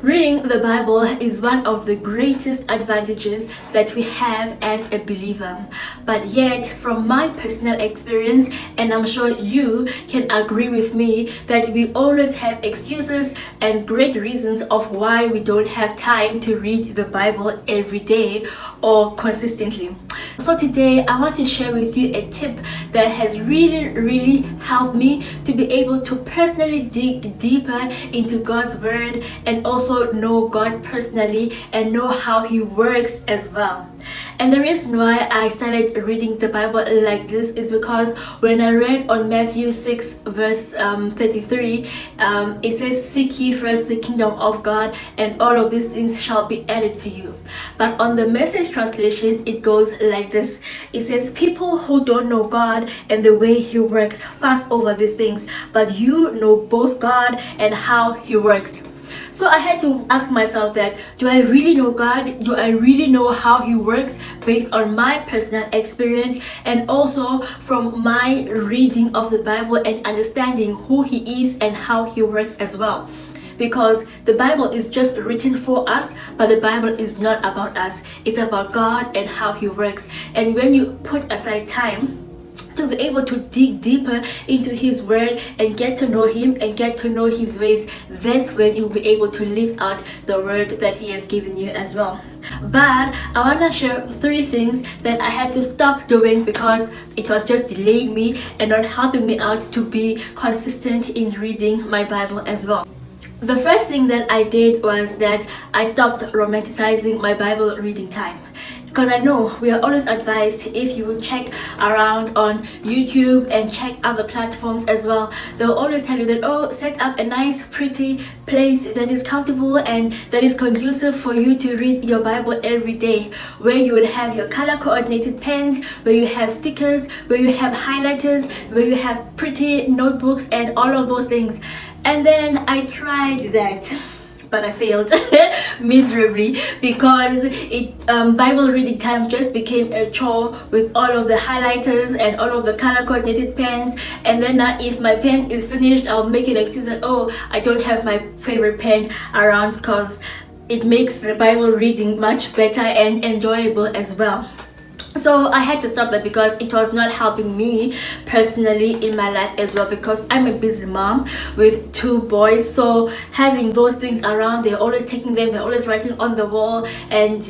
Reading the Bible is one of the greatest advantages that we have as a believer. But yet, from my personal experience, and I'm sure you can agree with me, that we always have excuses and great reasons of why we don't have time to read the Bible every day or consistently. So today I want to share with you a tip that has really helped me to be able to personally dig deeper into God's word and also know God personally and know how he works as well. And the reason why I started reading the Bible like this is because when I read on Matthew 6 verse 33, it says, "Seek ye first the kingdom of God, and all of these things shall be added to you." But on the Message translation, it goes like this. It says, "People who don't know God and the way he works fuss over these things, but you know both God and how he works." So I had to ask myself that, do I really know God? Do I really know how he works based on my personal experience and also from my reading of the Bible and understanding who he is and how he works as well? Because the Bible is just written for us, but the Bible is not about us. It's about God and how he works. And when you put aside time to be able to dig deeper into his word and get to know him and get to know his ways, that's when you'll be able to live out the word that he has given you as well. But I want to share 3 things that I had to stop doing because it was just delaying me and not helping me out to be consistent in reading my Bible as well. The first thing that I did was that I stopped romanticizing my Bible reading time. Because I know we are always advised, if you will check around on YouTube and check other platforms as well, they'll always tell you that, oh, set up a nice pretty place that is comfortable and that is conducive for you to read your Bible every day, where you would have your color coordinated pens, where you have stickers, where you have highlighters, where you have pretty notebooks and all of those things. And then I tried that, but I failed miserably because Bible reading time just became a chore with all of the highlighters and all of the color coordinated pens. And then now if my pen is finished, I'll make an excuse that, oh, I don't have my favorite pen around, because it makes the Bible reading much better and enjoyable as well. So I had to stop that because it was not helping me personally in my life as well, because I'm a busy mom with 2 boys. So having those things around, they're always taking them, they're always writing on the wall, and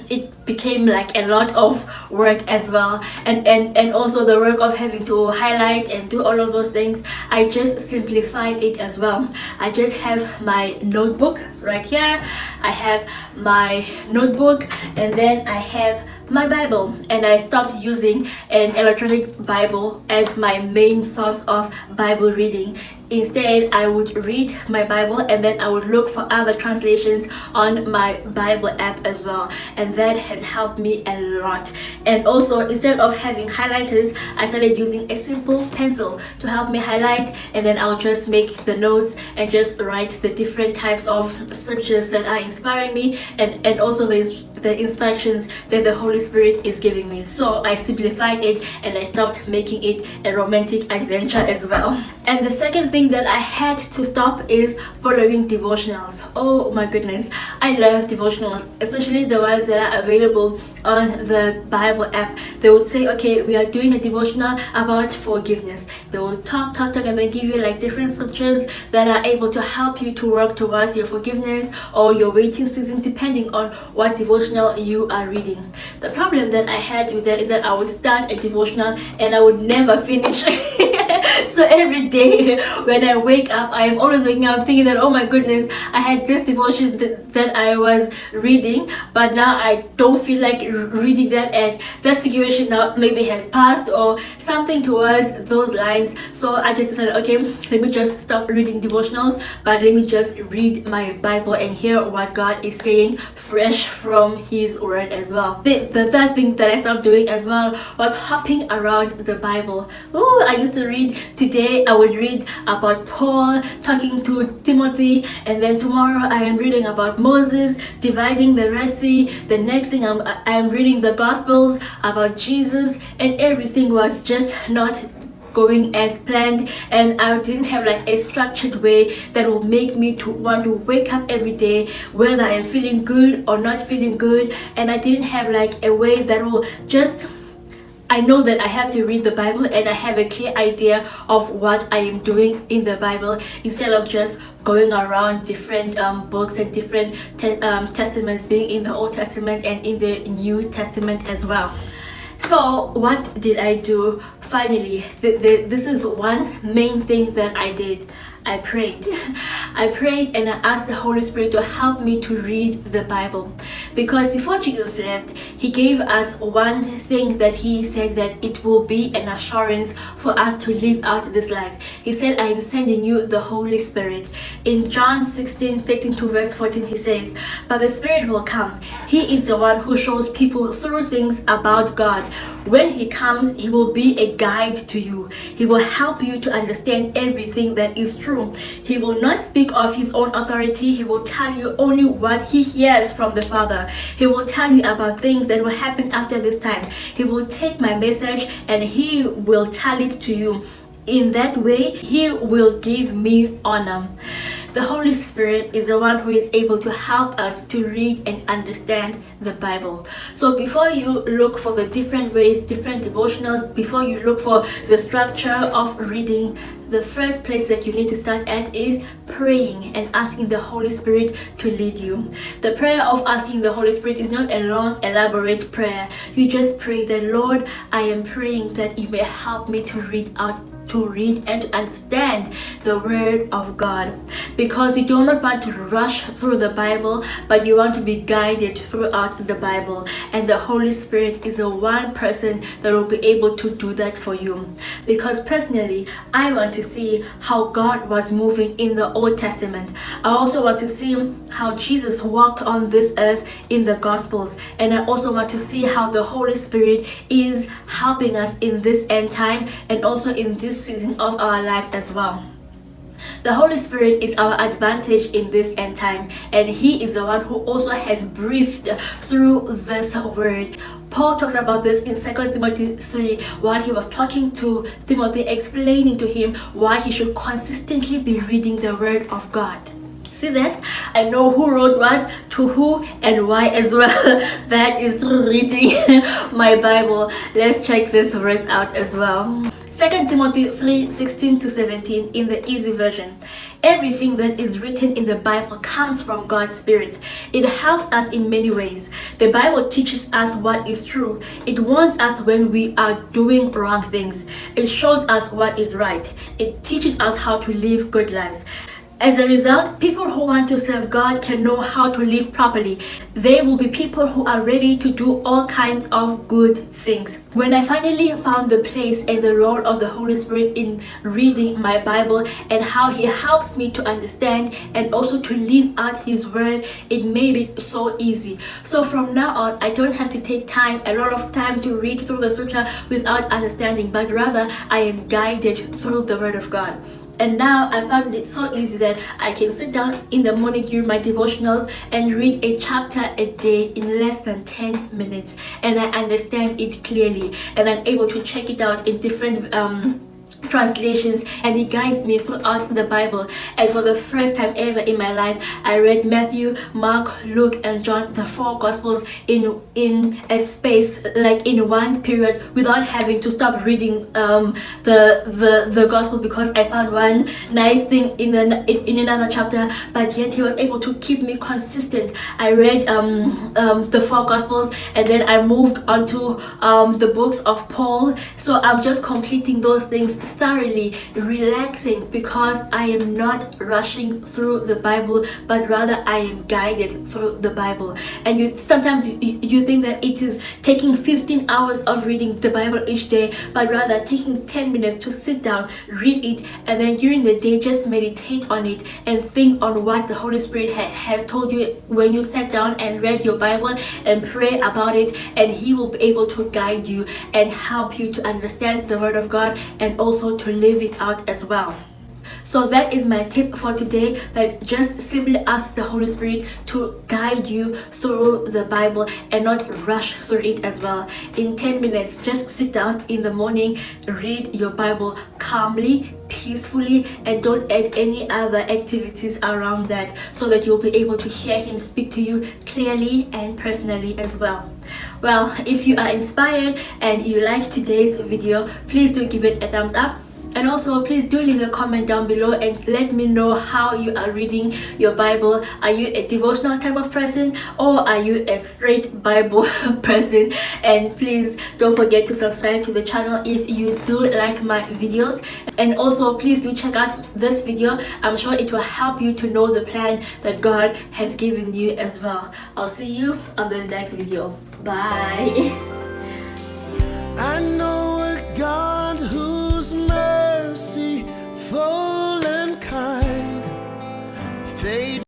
it became like a lot of work as well, and also the work of having to highlight and do all of those things. I just simplified it as well. I just have my notebook right here, I have my notebook, and then I have my Bible, and I stopped using an electronic Bible as my main source of Bible reading. Instead, I would read my Bible and then I would look for other translations on my Bible app as well, and that has helped me a lot. And also, instead of having highlighters, I started using a simple pencil to help me highlight, and then I'll just make the notes and just write the different types of scriptures that are inspiring me, and also the instructions that the Holy Spirit is giving me. So I simplified it and I stopped making it a romantic adventure as well. And the second thing that I had to stop is following devotionals. Oh my goodness, I love devotionals, especially the ones that are available on the Bible app. They will say, okay, we are doing a devotional about forgiveness. They will talk and then give you like different scriptures that are able to help you to work towards your forgiveness or your waiting season, depending on what devotional you are reading. The problem that I had with that is that I would start a devotional and I would never finish. So every day when I wake up, I am always waking up thinking that, oh my goodness, I had this devotion that I was reading, but now I don't feel like reading that, and that situation now maybe has passed or something towards those lines. So I just decided, okay, let me just stop reading devotionals, but let me just read my Bible and hear what God is saying fresh from his word as well. The third thing that I stopped doing as well was hopping around the Bible. Oh, I used to read, today I would read about Paul talking to Timothy, and then tomorrow I am reading about Moses dividing the Red Sea. The next thing I'm reading the Gospels about Jesus, and everything was just not going as planned, and I didn't have like a structured way that will make me to want to wake up every day whether I am feeling good or not feeling good. And I didn't have like a way that will just, I know that I have to read the Bible and I have a clear idea of what I am doing in the Bible, instead of just going around different books and different testaments, being in the Old Testament and in the New Testament as well. So what did I do? Finally, this is one main thing that I did. I prayed. I prayed and I asked the Holy Spirit to help me to read the Bible. Because before Jesus left, He gave us one thing that He said that it will be an assurance for us to live out this life. He said, I am sending you the Holy Spirit. In John 16:13 to verse 14, He says, but the Spirit will come. He is the one who shows people through things about God. When He comes, He will be a guide to you. He will help you to understand everything that is true. He will not speak of His own authority. He will tell you only what He hears from the Father. He will tell you about things that will happen after this time. He will take my message and He will tell it to you. In that way, He will give me honor. The Holy Spirit is the one who is able to help us to read and understand the Bible. So before you look for the different ways, different devotionals, before you look for the structure of reading, the first place that you need to start at is praying and asking the Holy Spirit to lead you. The prayer of asking the Holy Spirit is not a long, elaborate prayer. You just pray that, Lord, I am praying that you may help me to read and to understand the Word of God, because you do not want to rush through the Bible, but you want to be guided throughout the Bible, and the Holy Spirit is the one person that will be able to do that for you. Because personally, I want to see how God was moving in the Old Testament. I also want to see how Jesus walked on this earth in the Gospels, and I also want to see how the Holy Spirit is helping us in this end time and also in this season of our lives as well. The Holy Spirit is our advantage in this end time, and He is the one who also has breathed through this word. Paul talks about this in 2 Timothy 3, while he was talking to Timothy, explaining to him why he should consistently be reading the Word of God. See that? I know who wrote what to who and why as well. That is through reading my Bible. Let's check this verse out as well. 2 Timothy 3:16-17 in the Easy Version. Everything that is written in the Bible comes from God's Spirit. It helps us in many ways. The Bible teaches us what is true. It warns us when we are doing wrong things. It shows us what is right. It teaches us how to live good lives. As a result, people who want to serve God can know how to live properly. They will be people who are ready to do all kinds of good things. When I finally found the place and the role of the Holy Spirit in reading my Bible and how He helps me to understand and also to live out His word, it made it so easy. So from now on, I don't have to take a lot of time to read through the scripture without understanding, but rather I am guided through the word of God. And now I found it so easy that I can sit down in the morning during my devotionals and read a chapter a day in less than 10 minutes. And I understand it clearly. And I'm able to check it out in different translations, and it guides me throughout the Bible. And for the first time ever in my life, I read Matthew, Mark, Luke, and John, the 4 Gospels in a space, like in one period, without having to stop reading the Gospel, because I found one nice thing in another chapter, but yet He was able to keep me consistent. I read the 4 Gospels, and then I moved on to the books of Paul. So I'm just completing those things thoroughly, relaxing, because I am not rushing through the Bible, but rather I am guided through the Bible. And sometimes you think that it is taking 15 hours of reading the Bible each day, but rather taking 10 minutes to sit down, read it, and then during the day just meditate on it and think on what the Holy Spirit has told you when you sat down and read your Bible, and pray about it, and He will be able to guide you and help you to understand the Word of God and also to live it out as well. So that is my tip for today, that just simply ask the Holy Spirit to guide you through the Bible and not rush through it as well. In 10 minutes, just sit down in the morning, read your Bible calmly, peacefully, and don't add any other activities around that, so that you'll be able to hear Him speak to you clearly and personally as well. Well, if you are inspired and you like today's video, please do give it a thumbs up. And also, please do leave a comment down below and let me know how you are reading your Bible. Are you a devotional type of person, or are you a straight Bible person? And please don't forget to subscribe to the channel if you do like my videos. And also, please do check out this video. I'm sure it will help you to know the plan that God has given you as well. I'll see you on the next video. Bye. I know what God